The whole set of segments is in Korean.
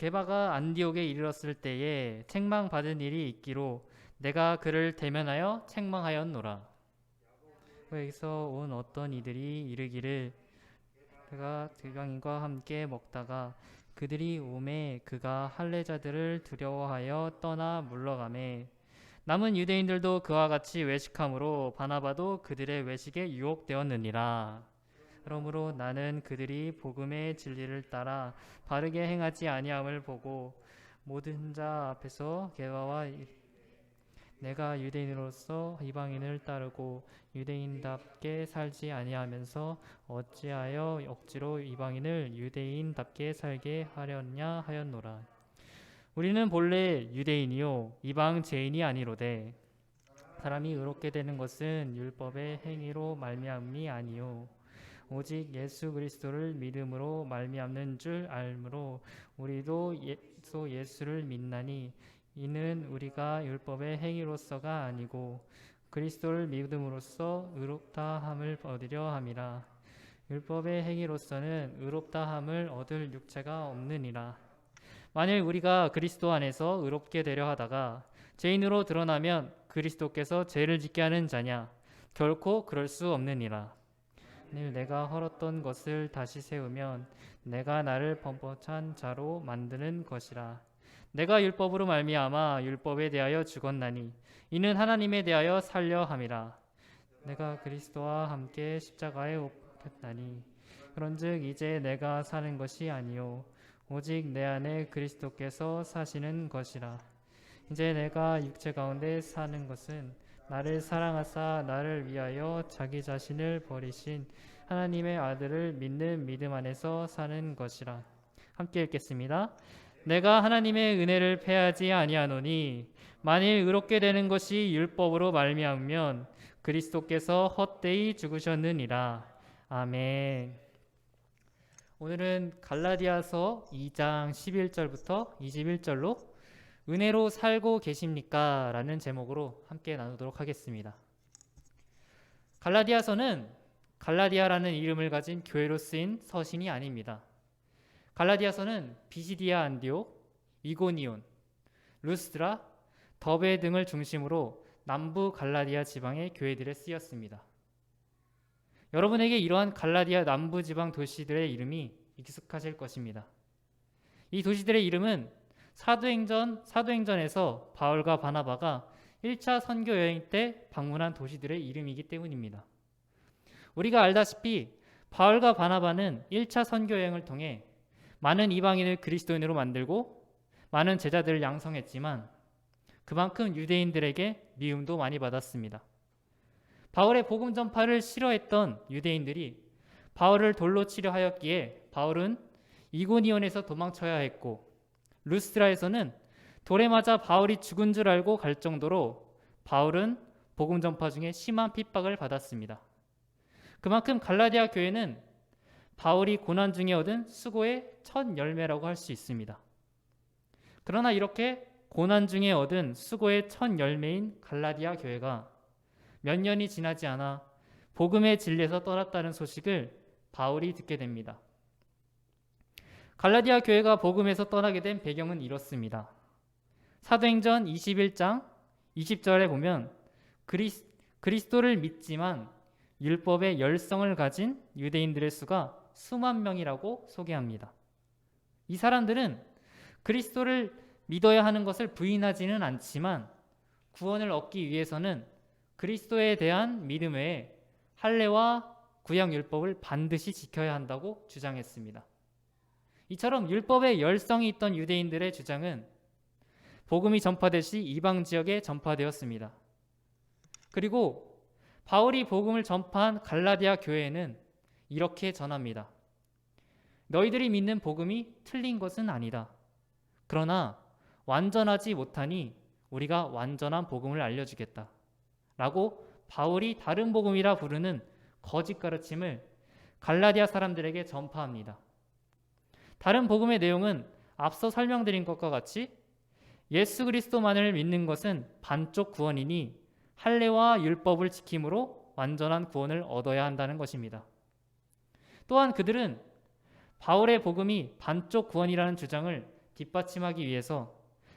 게바가 안디옥에 이르렀을 때에 책망받은 일이 있기로 내가 그를 대면하여 책망하였노라. 여기서 온 어떤 이들이 이르기를 그가 대강인과 함께 먹다가 그들이 오매 그가 할례자들을 두려워하여 떠나 물러가매 남은 유대인들도 그와 같이 외식함으로 바나바도 그들의 외식에 유혹되었느니라. 그러므로 나는 그들이 복음의 진리를 따라 바르게 행하지 아니함을 보고 모든 자 앞에서 게바와 내가 유대인으로서 이방인을 따르고 유대인답게 살지 아니하면서 어찌하여 억지로 이방인을 유대인답게 살게 하렸냐 하였노라. 우리는 본래 유대인이요 이방 죄인이 아니로되 사람이 의롭게 되는 것은 율법의 행위로 말미암이 아니요 오직 예수 그리스도를 믿음으로 말미암는 줄 알므로 우리도 예수를 믿나니 이는 우리가 율법의 행위로서가 아니고 그리스도를 믿음으로써 의롭다함을 얻으려 함이라. 율법의 행위로서는 의롭다함을 얻을 육체가 없느니라. 만일 우리가 그리스도 안에서 의롭게 되려 하다가 죄인으로 드러나면 그리스도께서 죄를 짓게 하는 자냐? 결코 그럴 수 없느니라. 만일 내가 헐었던 것을 다시 세우면 내가 나를 범법한 자로 만드는 것이라. 내가 율법으로 말미암아 율법에 대하여 죽었나니 이는 하나님에 대하여 살려 함이라. 내가 그리스도와 함께 십자가에 못 박혔나니 그런즉 이제 내가 사는 것이 아니요 오직 내 안에 그리스도께서 사시는 것이라. 이제 내가 육체 가운데 사는 것은 나를 사랑하사 나를 위하여 자기 자신을 버리신 하나님의 아들을 믿는 믿음 안에서 사는 것이라. 함께 읽겠습니다. 내가 하나님의 은혜를 패하지 아니하노니 만일 의롭게 되는 것이 율법으로 말미암으면 그리스도께서 헛되이 죽으셨느니라. 아멘. 오늘은 갈라디아서 2장 11절부터 21절로 은혜로 살고 계십니까? 라는 제목으로 함께 나누도록 하겠습니다. 갈라디아서는 갈라디아라는 이름을 가진 교회로 쓰인 서신이 아닙니다. 갈라디아서는 비시디아 안디옥, 이고니온, 루스드라, 더베 등을 중심으로 남부 갈라디아 지방의 교회들에 쓰였습니다. 여러분에게 이러한 갈라디아 남부 지방 도시들의 이름이 익숙하실 것입니다. 이 도시들의 이름은 사도행전에서 바울과 바나바가 1차 선교 여행 때 방문한 도시들의 이름이기 때문입니다. 우리가 알다시피 바울과 바나바는 1차 선교 여행을 통해 많은 이방인을 그리스도인으로 만들고 많은 제자들을 양성했지만 그만큼 유대인들에게 미움도 많이 받았습니다. 바울의 복음 전파를 싫어했던 유대인들이 바울을 돌로 치려 하였기에 바울은 이고니온에서 도망쳐야 했고 루스드라에서는 돌에 맞아 바울이 죽은 줄 알고 갈 정도로 바울은 복음 전파 중에 심한 핍박을 받았습니다. 그만큼 갈라디아 교회는 바울이 고난 중에 얻은 수고의 첫 열매라고 할 수 있습니다. 그러나 이렇게 고난 중에 얻은 수고의 첫 열매인 갈라디아 교회가 몇 년이 지나지 않아 복음의 진리에서 떠났다는 소식을 바울이 듣게 됩니다. 갈라디아 교회가 복음에서 떠나게 된 배경은 이렇습니다. 사도행전 21장 20절에 보면 그리스도를 믿지만 율법의 열성을 가진 유대인들의 수가 수만 명이라고 소개합니다. 이 사람들은 그리스도를 믿어야 하는 것을 부인하지는 않지만 구원을 얻기 위해서는 그리스도에 대한 믿음 외에 할례와 구약 율법을 반드시 지켜야 한다고 주장했습니다. 이처럼 율법의 열성이 있던 유대인들의 주장은 복음이 전파되시 이방 지역에 전파되었습니다. 그리고 바울이 복음을 전파한 갈라디아 교회에는 이렇게 전합니다. 너희들이 믿는 복음이 틀린 것은 아니다. 그러나 완전하지 못하니 우리가 완전한 복음을 알려주겠다. 라고 바울이 다른 복음이라 부르는 거짓 가르침을 갈라디아 사람들에게 전파합니다. 다른 복음의 내용은 앞서 설명드린 것과 같이 예수 그리스도만을 믿는 것은 반쪽 구원이니 할례와 율법을 지킴으로 완전한 구원을 얻어야 한다는 것입니다. 또한 그들은 바울의 복음이 반쪽 구원이라는 주장을 뒷받침하기 위해서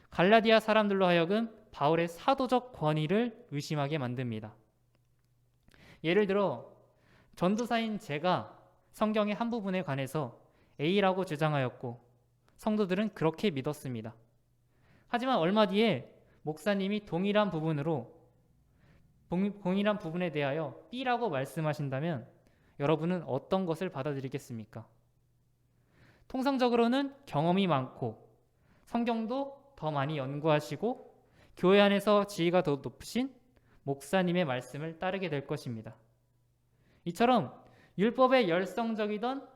갈라디아 사람들로 하여금 바울의 사도적 권위를 의심하게 만듭니다. 예를 들어 전도사인 제가 성경의 한 부분에 관해서 A라고 주장하였고 성도들은 그렇게 믿었습니다. 하지만 얼마 뒤에 목사님이 동일한 부분에 대하여 B라고 말씀하신다면 여러분은 어떤 것을 받아들이겠습니까? 통상적으로는 경험이 많고 성경도 더 많이 연구하시고 교회 안에서 지위가 더 높으신 목사님의 말씀을 따르게 될 것입니다. 이처럼 율법에 열성적이던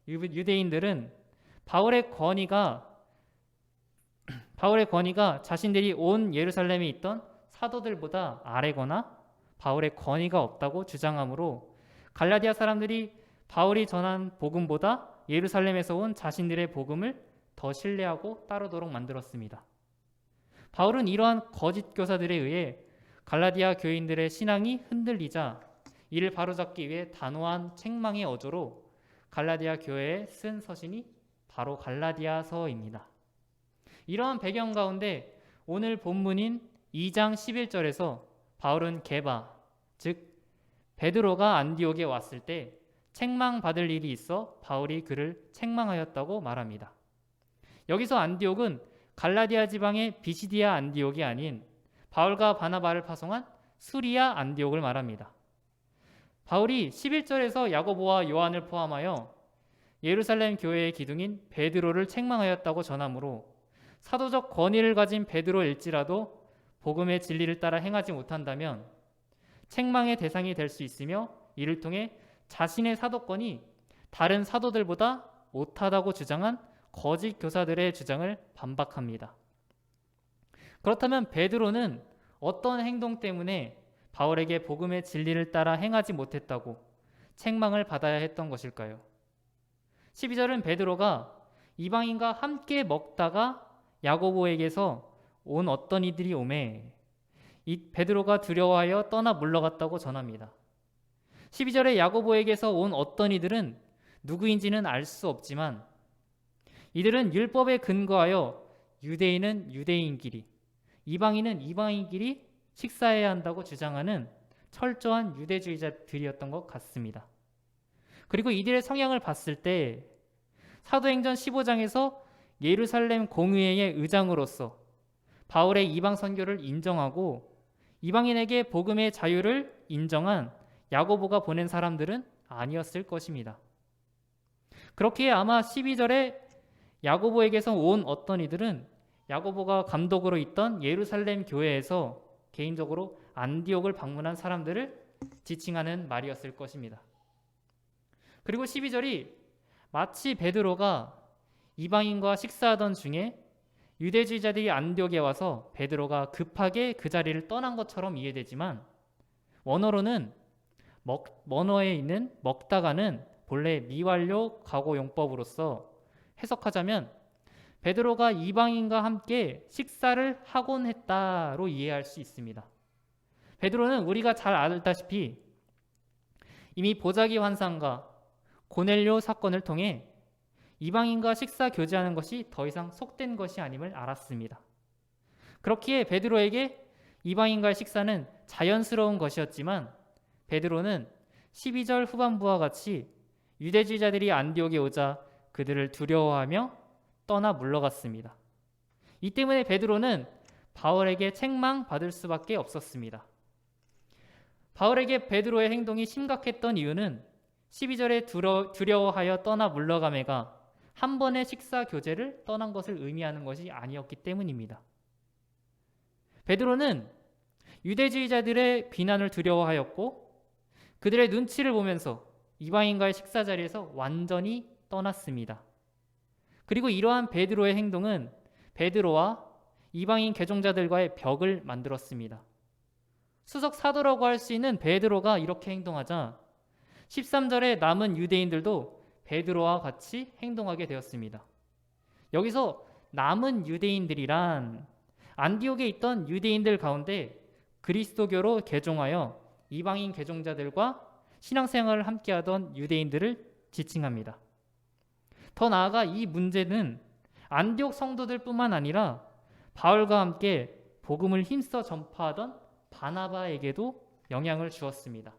유대인들은 바울의 권위가 자신들이 온 예루살렘에 있던 사도들보다 아래거나 바울의 권위가 없다고 주장하므로 갈라디아 사람들이 바울이 전한 복음보다 예루살렘에서 온 자신들의 복음을 더 신뢰하고 따르도록 만들었습니다. 바울은 이러한 거짓 교사들에 의해 갈라디아 교인들의 신앙이 흔들리자 이를 바로잡기 위해 단호한 책망의 어조로 갈라디아 교회에 쓴 서신이 바로 갈라디아서입니다. 이러한 배경 가운데 오늘 본문인 2장 11절에서 바울은 게바, 즉 베드로가 안디옥에 왔을 때 책망받을 일이 있어 바울이 그를 책망하였다고 말합니다. 여기서 안디옥은 갈라디아 지방의 비시디아 안디옥이 아닌 바울과 바나바를 파송한 수리아 안디옥을 말합니다. 바울이 11절에서 야고보와 요한을 포함하여 예루살렘 교회의 기둥인 베드로를 책망하였다고 전하므로 사도적 권위를 가진 베드로일지라도 복음의 진리를 따라 행하지 못한다면 책망의 대상이 될 수 있으며 이를 통해 자신의 사도권이 다른 사도들보다 못하다고 주장한 거짓 교사들의 주장을 반박합니다. 그렇다면 베드로는 어떤 행동 때문에 바울에게 복음의 진리를 따라 행하지 못했다고 책망을 받아야 했던 것일까요? 12절은 베드로가 이방인과 함께 먹다가 야고보에게서 온 어떤 이들이 오매 이 베드로가 두려워하여 떠나 물러갔다고 전합니다. 12절에 야고보에게서 온 어떤 이들은 누구인지는 알 수 없지만 이들은 율법에 근거하여 유대인은 유대인끼리 이방인은 이방인끼리 식사해야 한다고 주장하는 철저한 유대주의자들이었던 것 같습니다. 그리고 이들의 성향을 봤을 때 사도행전 15장에서 예루살렘 공의회의 의장으로서 바울의 이방 선교를 인정하고 이방인에게 복음의 자유를 인정한 야고보가 보낸 사람들은 아니었을 것입니다. 그렇기에 아마 12절에 야고보에게서 온 어떤 이들은 야고보가 감독으로 있던 예루살렘 교회에서 개인적으로 안디옥을 방문한 사람들을 지칭하는 말이었을 것입니다. 그리고 12절이 마치 베드로가 이방인과 식사하던 중에 유대주의자들이 안디옥에 와서 베드로가 급하게 그 자리를 떠난 것처럼 이해되지만 원어로는 원어에 있는 먹다가는 본래 미완료 과거 용법으로서 해석하자면 베드로가 이방인과 함께 식사를 하곤 했다로 이해할 수 있습니다. 베드로는 우리가 잘 알다시피 이미 보자기 환상과 고넬료 사건을 통해 이방인과 식사 교제하는 것이 더 이상 속된 것이 아님을 알았습니다. 그렇기에 베드로에게 이방인과의 식사는 자연스러운 것이었지만 베드로는 12절 후반부와 같이 유대주의자들이 안디옥에 오자 그들을 두려워하며 떠나 물러갔습니다. 이 때문에 베드로는 바울에게 책망받을 수밖에 없었습니다. 바울에게 베드로의 행동이 심각했던 이유는 12절에 두려워하여 떠나 물러가매가 한 번의 식사 교제를 떠난 것을 의미하는 것이 아니었기 때문입니다. 베드로는 유대주의자들의 비난을 두려워하였고 그들의 눈치를 보면서 이방인과의 식사 자리에서 완전히 떠났습니다. 그리고 이러한 베드로의 행동은 베드로와 이방인 개종자들과의 벽을 만들었습니다. 수석 사도라고 할 수 있는 베드로가 이렇게 행동하자 13절에 남은 유대인들도 베드로와 같이 행동하게 되었습니다. 여기서 남은 유대인들이란 안디옥에 있던 유대인들 가운데 그리스도교로 개종하여 이방인 개종자들과 신앙생활을 함께하던 유대인들을 지칭합니다. 더 나아가 이 문제는 안디옥 성도들뿐만 아니라 바울과 함께 복음을 힘써 전파하던 바나바에게도 영향을 주었습니다.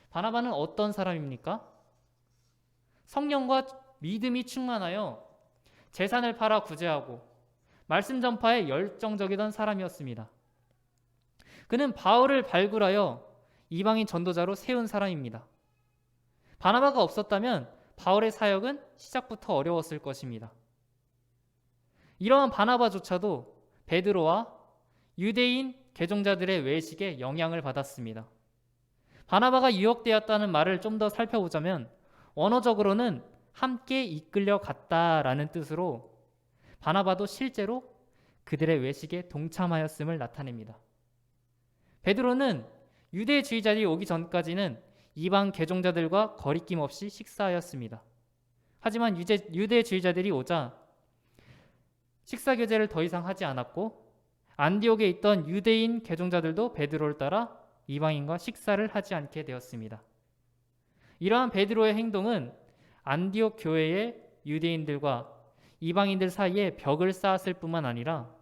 바나바는 어떤 사람입니까? 성령과 믿음이 충만하여 재산을 팔아 구제하고 말씀 전파에 열정적이던 사람이었습니다. 그는 바울을 발굴하여 이방인 전도자로 세운 사람입니다. 바나바가 없었다면 바울의 사역은 시작부터 어려웠을 것입니다. 이러한 바나바조차도 베드로와 유대인 개종자들의 외식에 영향을 받았습니다. 바나바가 유혹되었다는 말을 좀 더 살펴보자면 언어적으로는 함께 이끌려 갔다라는 뜻으로 바나바도 실제로 그들의 외식에 동참하였음을 나타냅니다. 베드로는 유대주의자들이 오기 전까지는 이방 개종자들과 거리낌 없이 식사하였습니다. 하지만 유대주의자들이 오자 식사 교제를 더 이상 하지 않았고 안디옥에 있던 유대인 개종자들도 베드로를 따라 이방인과 식사를 하지 않게 되었습니다. 이러한 베드로의 행동은 안디옥 교회의 유대인들과 이방인들 사이에 벽을 쌓았을 뿐만 아니라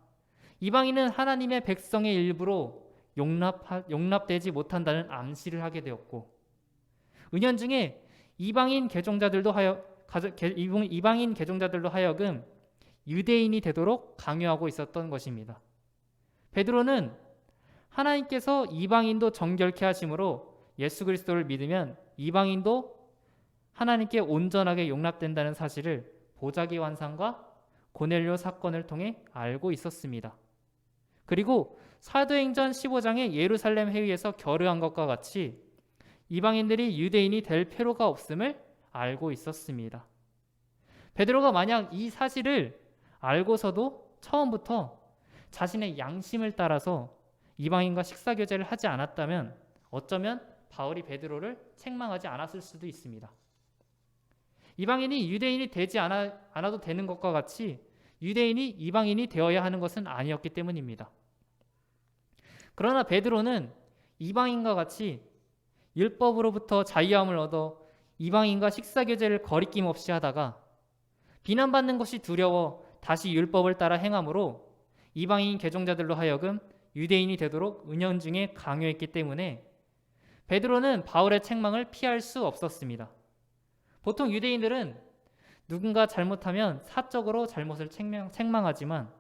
이방인은 하나님의 백성의 일부로 용납되지 못한다는 암시를 하게 되었고, 은연중에 이방인 개종자들도 하여금 유대인이 되도록 강요하고 있었던 것입니다. 베드로는 하나님께서 이방인도 정결케 하심으로 예수 그리스도를 믿으면 이방인도 하나님께 온전하게 용납된다는 사실을 보자기 환상과 고넬료 사건을 통해 알고 있었습니다. 그리고 사도행전 15장의 예루살렘 회의에서 결의한 것과 같이 이방인들이 유대인이 될 필요가 없음을 알고 있었습니다. 베드로가 만약 이 사실을 알고서도 처음부터 자신의 양심을 따라서 이방인과 식사 교제를 하지 않았다면 어쩌면 바울이 베드로를 책망하지 않았을 수도 있습니다. 이방인이 유대인이 되지 않아도 되는 것과 같이 유대인이 이방인이 되어야 하는 것은 아니었기 때문입니다. 그러나 베드로는 이방인과 같이 율법으로부터 자유함을 얻어 이방인과 식사 교제를 거리낌 없이 하다가 비난받는 것이 두려워 다시 율법을 따라 행함으로 이방인 개종자들로 하여금 유대인이 되도록 은연중에 강요했기 때문에 베드로는 바울의 책망을 피할 수 없었습니다. 보통 유대인들은 누군가 잘못하면 사적으로 잘못을 책망하지만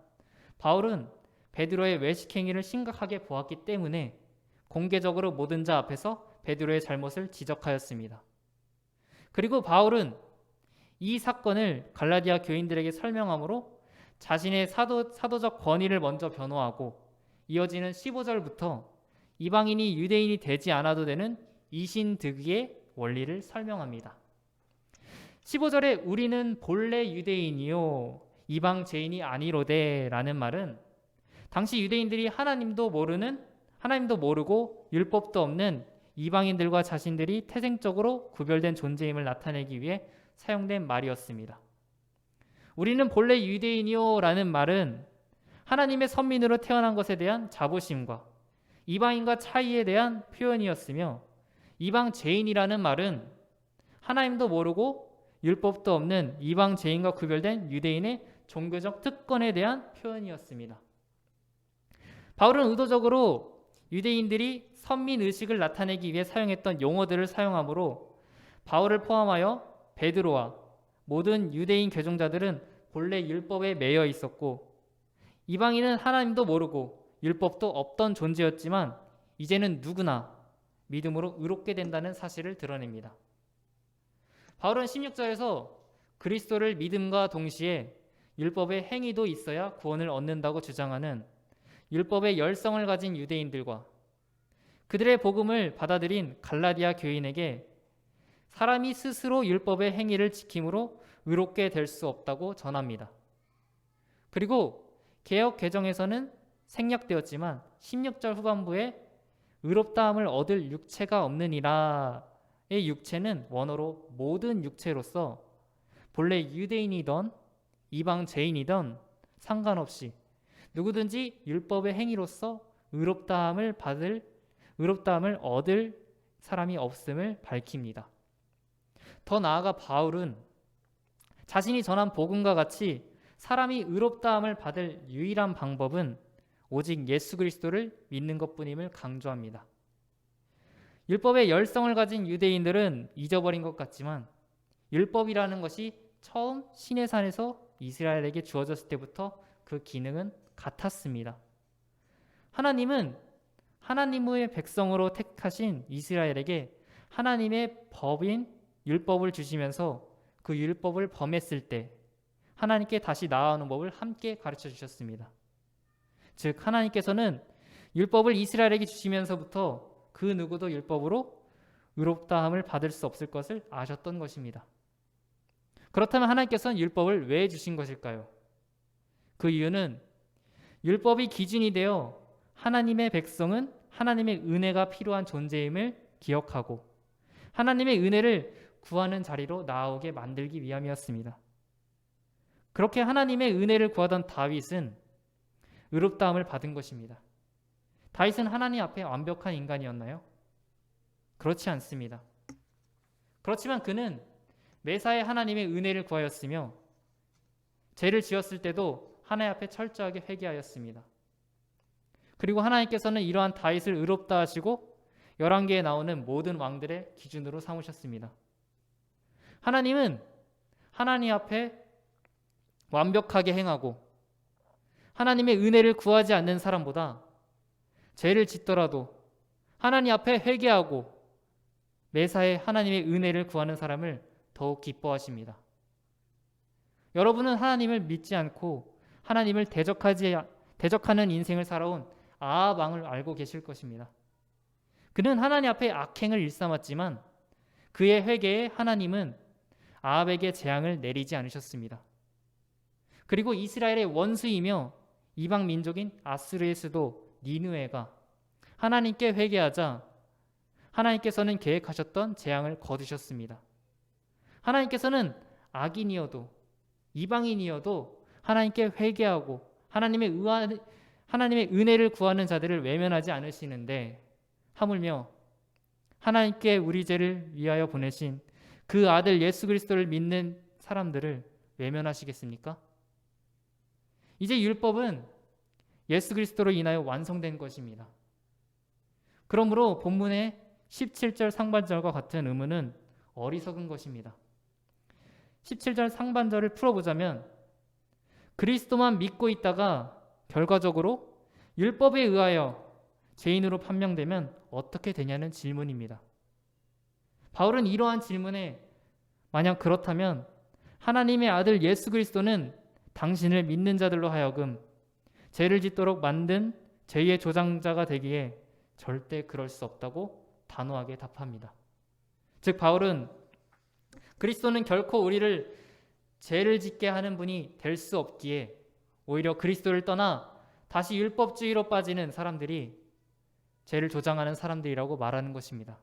바울은 베드로의 외식 행위를 심각하게 보았기 때문에 공개적으로 모든 자 앞에서 베드로의 잘못을 지적하였습니다. 그리고 바울은 이 사건을 갈라디아 교인들에게 설명함으로 자신의 사도적 권위를 먼저 변호하고 이어지는 15절부터 이방인이 유대인이 되지 않아도 되는 이신득의의 원리를 설명합니다. 15절에 우리는 본래 유대인이요 이방 죄인이 아니로되 라는 말은 당시 유대인들이 하나님도 모르고 율법도 없는 이방인들과 자신들이 태생적으로 구별된 존재임을 나타내기 위해 사용된 말이었습니다. 우리는 본래 유대인이요 라는 말은 하나님의 선민으로 태어난 것에 대한 자부심과 이방인과 차이에 대한 표현이었으며, 이방 죄인이라는 말은 하나님도 모르고 율법도 없는 이방 죄인과 구별된 유대인의 종교적 특권에 대한 표현이었습니다. 바울은 의도적으로 유대인들이 선민의식을 나타내기 위해 사용했던 용어들을 사용하므로 바울을 포함하여 베드로와 모든 유대인 개종자들은 본래 율법에 매여 있었고 이방인은 하나님도 모르고 율법도 없던 존재였지만 이제는 누구나 믿음으로 의롭게 된다는 사실을 드러냅니다. 바울은 16절에서 그리스도를 믿음과 동시에 율법의 행위도 있어야 구원을 얻는다고 주장하는 율법의 열성을 가진 유대인들과 그들의 복음을 받아들인 갈라디아 교인에게 사람이 스스로 율법의 행위를 지킴으로 의롭게 될 수 없다고 전합니다. 그리고 개역 개정에서는 생략되었지만 16절 후반부에 의롭다함을 얻을 육체가 없느니라의 육체는 원어로 모든 육체로서 본래 유대인이던 이방 죄인이던 상관없이 누구든지 율법의 행위로서 의롭다함을 얻을 사람이 없음을 밝힙니다. 더 나아가 바울은 자신이 전한 복음과 같이 사람이 의롭다함을 받을 유일한 방법은 오직 예수 그리스도를 믿는 것뿐임을 강조합니다. 율법의 열성을 가진 유대인들은 잊어버린 것 같지만 율법이라는 것이 처음 시내산에서 이스라엘에게 주어졌을 때부터 그 기능은 같았습니다. 하나님은 하나님의 백성으로 택하신 이스라엘에게 하나님의 법인 율법을 주시면서 그 율법을 범했을 때 하나님께 다시 나아오는 법을 함께 가르쳐 주셨습니다. 즉 하나님께서는 율법을 이스라엘에게 주시면서부터 그 누구도 율법으로 의롭다함을 받을 수 없을 것을 아셨던 것입니다. 그렇다면 하나님께서는 율법을 왜 주신 것일까요? 그 이유는 율법이 기준이 되어 하나님의 백성은 하나님의 은혜가 필요한 존재임을 기억하고 하나님의 은혜를 구하는 자리로 나아오게 만들기 위함이었습니다. 그렇게 하나님의 은혜를 구하던 다윗은 의롭다함을 받은 것입니다. 다윗은 하나님 앞에 완벽한 인간이었나요? 그렇지 않습니다. 그렇지만 그는 매사에 하나님의 은혜를 구하였으며 죄를 지었을 때도 하나님 앞에 철저하게 회개하였습니다. 그리고 하나님께서는 이러한 다윗을 의롭다 하시고 열왕기에 나오는 모든 왕들의 기준으로 삼으셨습니다. 하나님은 하나님 앞에 완벽하게 행하고 하나님의 은혜를 구하지 않는 사람보다 죄를 짓더라도 하나님 앞에 회개하고 매사에 하나님의 은혜를 구하는 사람을 더욱 기뻐하십니다. 여러분은 하나님을 믿지 않고 하나님을 대적하는 인생을 살아온 아합 왕을 알고 계실 것입니다. 그는 하나님 앞에 악행을 일삼았지만 그의 회개에 하나님은 아합에게 재앙을 내리지 않으셨습니다. 그리고 이스라엘의 원수이며 이방 민족인 아스르의 수도 니느웨가 하나님께 회개하자 하나님께서는 계획하셨던 재앙을 거두셨습니다. 하나님께서는 악인이어도 이방인이어도 하나님께 회개하고 하나님의 은혜를 구하는 자들을 외면하지 않으시는데 하물며 하나님께 우리 죄를 위하여 보내신 그 아들 예수 그리스도를 믿는 사람들을 외면하시겠습니까? 이제 율법은 예수 그리스도로 인하여 완성된 것입니다. 그러므로 본문의 17절 상반절과 같은 의문은 어리석은 것입니다. 17절 상반절을 풀어보자면 그리스도만 믿고 있다가 결과적으로 율법에 의하여 죄인으로 판명되면 어떻게 되냐는 질문입니다. 바울은 이러한 질문에 만약 그렇다면 하나님의 아들 예수 그리스도는 당신을 믿는 자들로 하여금 죄를 짓도록 만든 죄의 조장자가 되기에 절대 그럴 수 없다고 단호하게 답합니다. 즉 바울은 그리스도는 결코 우리를 죄를 짓게 하는 분이 될 수 없기에 오히려 그리스도를 떠나 다시 율법주의로 빠지는 사람들이 죄를 조장하는 사람들이라고 말하는 것입니다.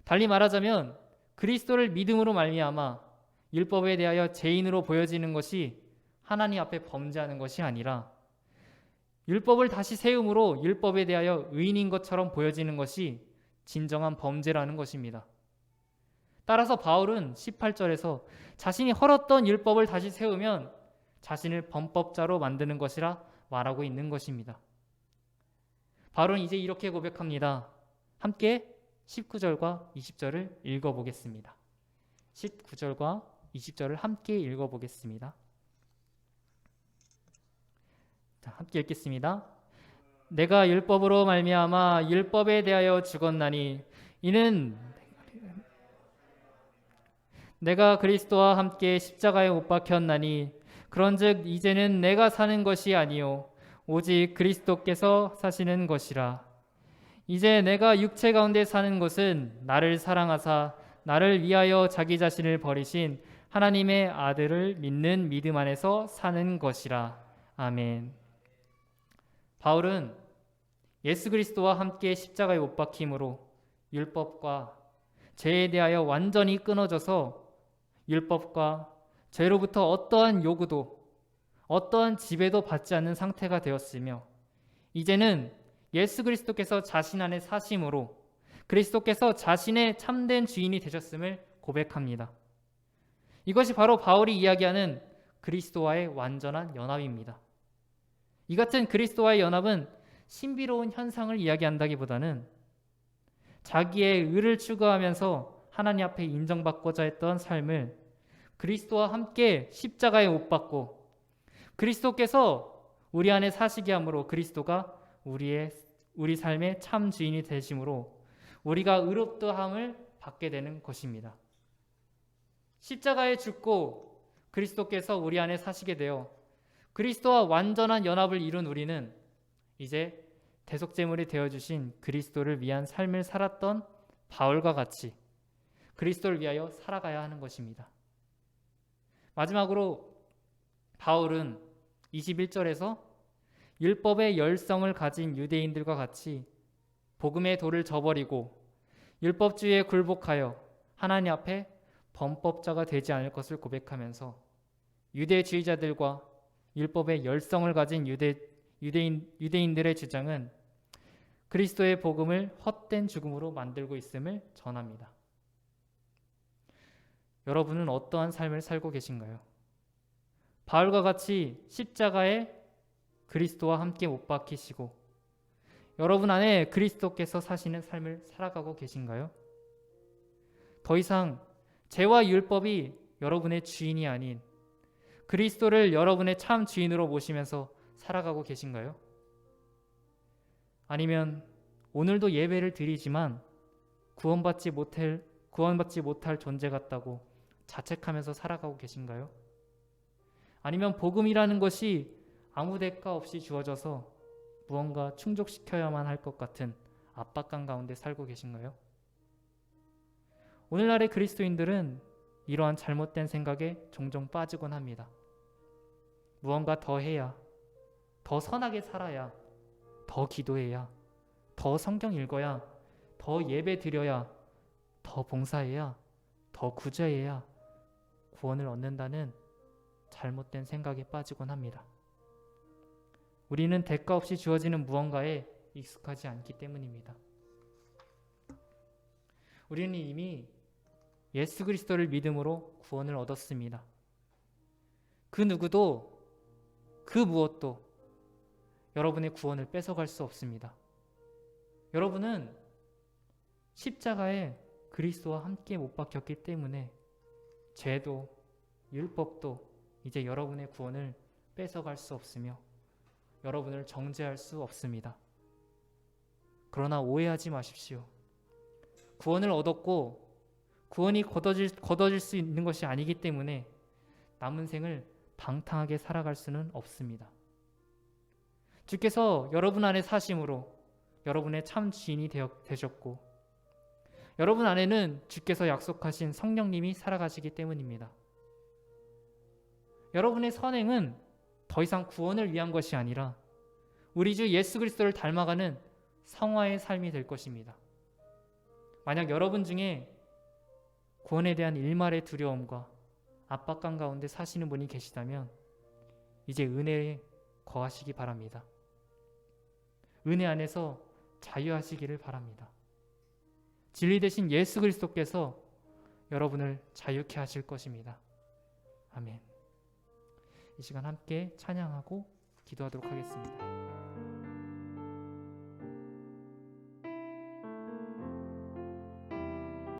달리 말하자면 그리스도를 믿음으로 말미암아 율법에 대하여 죄인으로 보여지는 것이 하나님 앞에 범죄하는 것이 아니라 율법을 다시 세움으로 율법에 대하여 의인인 것처럼 보여지는 것이 진정한 범죄라는 것입니다. 따라서 바울은 18절에서 자신이 헐었던 율법을 다시 세우면 자신을 범법자로 만드는 것이라 말하고 있는 것입니다. 바울은 이제 이렇게 고백합니다. 함께 19절과 20절을 읽어보겠습니다. 19절과 20절을 함께 읽어보겠습니다. 자, 함께 읽겠습니다. 내가 율법으로 말미암아 율법에 대하여 죽었나니 이는 내가 그리스도와 함께 십자가에 못 박혔나니 그런즉 이제는 내가 사는 것이 아니요 오직 그리스도께서 사시는 것이라. 이제 내가 육체 가운데 사는 것은 나를 사랑하사 나를 위하여 자기 자신을 버리신 하나님의 아들을 믿는 믿음 안에서 사는 것이라. 아멘. 바울은 예수 그리스도와 함께 십자가에 못 박힘으로 율법과 죄에 대하여 완전히 끊어져서 율법과 죄로부터 어떠한 요구도 어떠한 지배도 받지 않는 상태가 되었으며 이제는 예수 그리스도께서 자신 안에 사심으로 그리스도께서 자신의 참된 주인이 되셨음을 고백합니다. 이것이 바로 바울이 이야기하는 그리스도와의 완전한 연합입니다. 이 같은 그리스도와의 연합은 신비로운 현상을 이야기한다기보다는 자기의 의를 추구하면서 하나님 앞에 인정받고자 했던 삶을 그리스도와 함께 십자가에 못 박고 그리스도께서 우리 안에 사시게 함으로 그리스도가 우리 삶의 참 주인이 되심으로 우리가 의롭다함을 받게 되는 것입니다. 십자가에 죽고 그리스도께서 우리 안에 사시게 되어 그리스도와 완전한 연합을 이룬 우리는 이제 대속제물이 되어주신 그리스도를 위한 삶을 살았던 바울과 같이 그리스도를 위하여 살아가야 하는 것입니다. 마지막으로 바울은 21절에서 율법의 열성을 가진 유대인들과 같이 복음의 도를 저버리고 율법주의에 굴복하여 하나님 앞에 범법자가 되지 않을 것을 고백하면서 유대주의자들과 율법의 열성을 가진 유대인들의 주장은 그리스도의 복음을 헛된 죽음으로 만들고 있음을 전합니다. 여러분은 어떠한 삶을 살고 계신가요? 바울과 같이 십자가에 그리스도와 함께 못 박히시고 여러분 안에 그리스도께서 사시는 삶을 살아가고 계신가요? 더 이상 죄와 율법이 여러분의 주인이 아닌 그리스도를 여러분의 참 주인으로 모시면서 살아가고 계신가요? 아니면 오늘도 예배를 드리지만 구원받지 못할 존재 같다고 자책하면서 살아가고 계신가요? 아니면 복음이라는 것이 아무 대가 없이 주어져서 무언가 충족시켜야만 할 것 같은 압박감 가운데 살고 계신가요? 오늘날의 그리스도인들은 이러한 잘못된 생각에 종종 빠지곤 합니다. 무언가 더 해야, 더 선하게 살아야, 더 기도해야, 더 성경 읽어야, 더 예배 드려야, 더 봉사해야, 더 구제해야 구원을 얻는다는 잘못된 생각에 빠지곤 합니다. 우리는 대가 없이 주어지는 무언가에 익숙하지 않기 때문입니다. 우리는 이미 예수 그리스도를 믿음으로 구원을 얻었습니다. 그 누구도 그 무엇도 여러분의 구원을 뺏어갈 수 없습니다. 여러분은 십자가에 그리스도와 함께 못 박혔기 때문에 죄도 율법도 이제 여러분의 구원을 뺏어갈 수 없으며 여러분을 정죄할 수 없습니다. 그러나 오해하지 마십시오. 구원을 얻었고 구원이 거둬질 수 있는 것이 아니기 때문에 남은 생을 방탕하게 살아갈 수는 없습니다. 주께서 여러분 안에 사심으로 여러분의 참 주인이 되셨고 여러분 안에는 주께서 약속하신 성령님이 살아가시기 때문입니다. 여러분의 선행은 더 이상 구원을 위한 것이 아니라 우리 주 예수 그리스도를 닮아가는 성화의 삶이 될 것입니다. 만약 여러분 중에 구원에 대한 일말의 두려움과 압박감 가운데 사시는 분이 계시다면 이제 은혜에 거하시기 바랍니다. 은혜 안에서 자유하시기를 바랍니다. 진리 되신 예수 그리스도께서 여러분을 자유케 하실 것입니다. 아멘. 이 시간 함께 찬양하고 기도하도록 하겠습니다.